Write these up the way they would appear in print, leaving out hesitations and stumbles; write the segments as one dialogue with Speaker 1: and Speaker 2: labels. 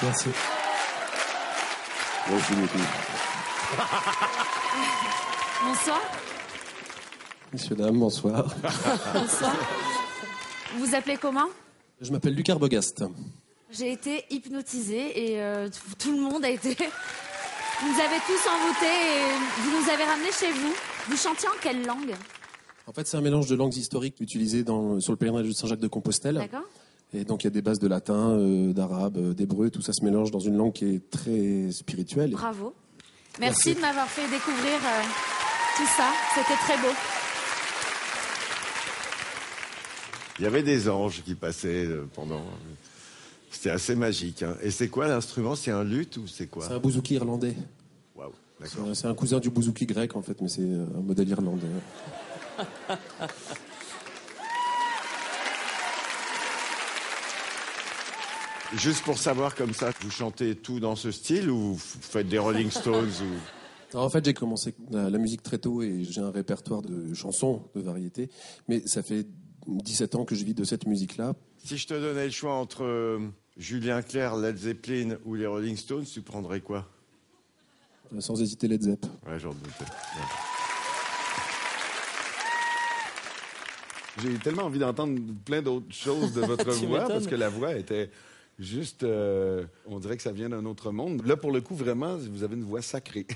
Speaker 1: Merci.
Speaker 2: Merci beaucoup.
Speaker 3: Bonsoir.
Speaker 1: Messieurs, dames, bonsoir.
Speaker 3: Bonsoir. Vous vous appelez comment?
Speaker 1: Je m'appelle Luc Arbogast.
Speaker 3: J'ai été hypnotisée et tout le monde a été... Vous nous avez tous envoûtés et vous nous avez ramenés chez vous. Vous chantiez en quelle langue?
Speaker 1: En fait, c'est un mélange de langues historiques utilisées sur le pèlerinage de Saint-Jacques-de-Compostelle.
Speaker 3: D'accord.
Speaker 1: Et donc, il y a des bases de latin, d'arabe, d'hébreu, tout ça se mélange dans une langue qui est très spirituelle.
Speaker 3: Bravo. Merci de m'avoir fait découvrir tout ça. C'était très beau.
Speaker 2: Il y avait des anges qui passaient pendant... C'était assez magique. Hein. Et c'est quoi l'instrument? C'est un luth ou c'est quoi?
Speaker 1: C'est un bouzouki irlandais.
Speaker 2: Waouh, d'accord.
Speaker 1: C'est un cousin du bouzouki grec, en fait, mais c'est un modèle irlandais.
Speaker 2: Juste pour savoir comme ça, vous chantez tout dans ce style ou vous faites des Rolling Stones ou...
Speaker 1: Alors, en fait, j'ai commencé la musique très tôt et j'ai un répertoire de chansons, de variétés. Mais ça fait 17 ans que je vis de cette musique-là.
Speaker 2: Si je te donnais le choix entre Julien Clerc, Led Zeppelin ou les Rolling Stones, tu prendrais quoi?
Speaker 1: Sans hésiter, Led Zepp.
Speaker 2: Ouais, j'en doutais. Ouais.
Speaker 4: J'ai tellement envie d'entendre plein d'autres choses de votre voix, parce que la voix était juste... on dirait que ça vient d'un autre monde. Là, pour le coup, vraiment, vous avez une voix sacrée.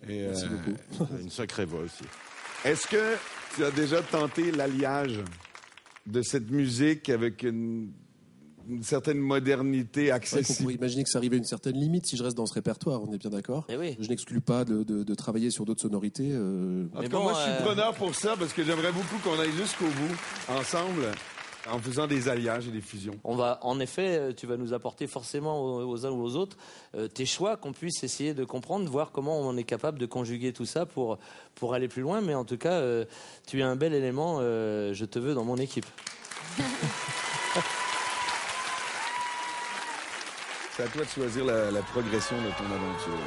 Speaker 4: Et,
Speaker 1: merci beaucoup.
Speaker 2: Une sacrée voix aussi.
Speaker 4: Est-ce que tu as déjà tenté l'alliage de cette musique avec une certaine modernité accessible?
Speaker 1: On pourrait imaginer que ça arrive à une certaine limite si je reste dans ce répertoire, on est bien d'accord.
Speaker 5: Oui.
Speaker 1: Je n'exclus pas de travailler sur d'autres sonorités.
Speaker 4: En tout cas, moi, je suis preneur pour ça, parce que j'aimerais beaucoup qu'on aille jusqu'au bout, ensemble. En faisant des alliages et des fusions.
Speaker 5: En effet, tu vas nous apporter forcément aux uns ou aux autres tes choix, qu'on puisse essayer de comprendre, voir comment on est capable de conjuguer tout ça pour aller plus loin. Mais en tout cas, tu es un bel élément. Je te veux dans mon équipe.
Speaker 4: C'est à toi de choisir la progression de ton aventure.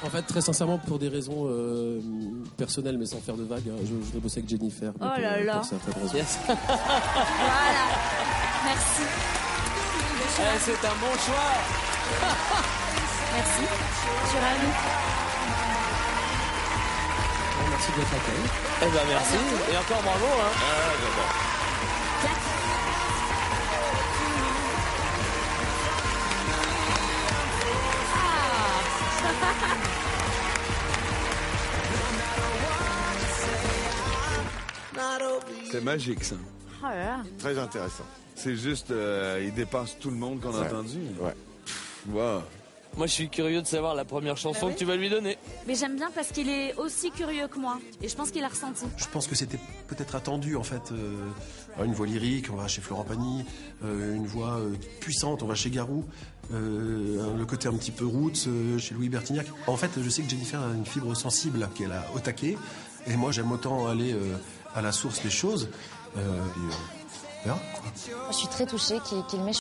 Speaker 1: En fait, très sincèrement, pour des raisons personnelles, mais sans faire de vagues, je voudrais bosser avec Jennifer.
Speaker 3: Oh là là.
Speaker 1: Pour certaines raisons.
Speaker 5: Yes.
Speaker 3: Voilà. Merci.
Speaker 5: C'est un bon choix.
Speaker 3: Merci. Je suis ravie.
Speaker 1: Merci de votre accueil.
Speaker 5: Eh ben merci. Et encore bravo. Hein.
Speaker 4: C'est magique, ça.
Speaker 3: Oh là là.
Speaker 2: Très intéressant.
Speaker 4: C'est juste, il dépasse tout le monde qu'on a entendu.
Speaker 2: Ouais.
Speaker 4: Wow.
Speaker 5: Moi, je suis curieux de savoir la première chanson que tu vas lui donner.
Speaker 3: Mais j'aime bien parce qu'il est aussi curieux que moi. Et je pense qu'il a ressenti.
Speaker 6: Je pense que c'était peut-être attendu, en fait. Une voix lyrique, on va chez Florent Pagny. Une voix puissante, on va chez Garou. Le côté un petit peu roots chez Louis Bertignac. En fait, je sais que Jennifer a une fibre sensible qu'elle a au taquet. Et moi, j'aime autant aller à la source des choses. Je
Speaker 7: suis très touchée qu'il m'ait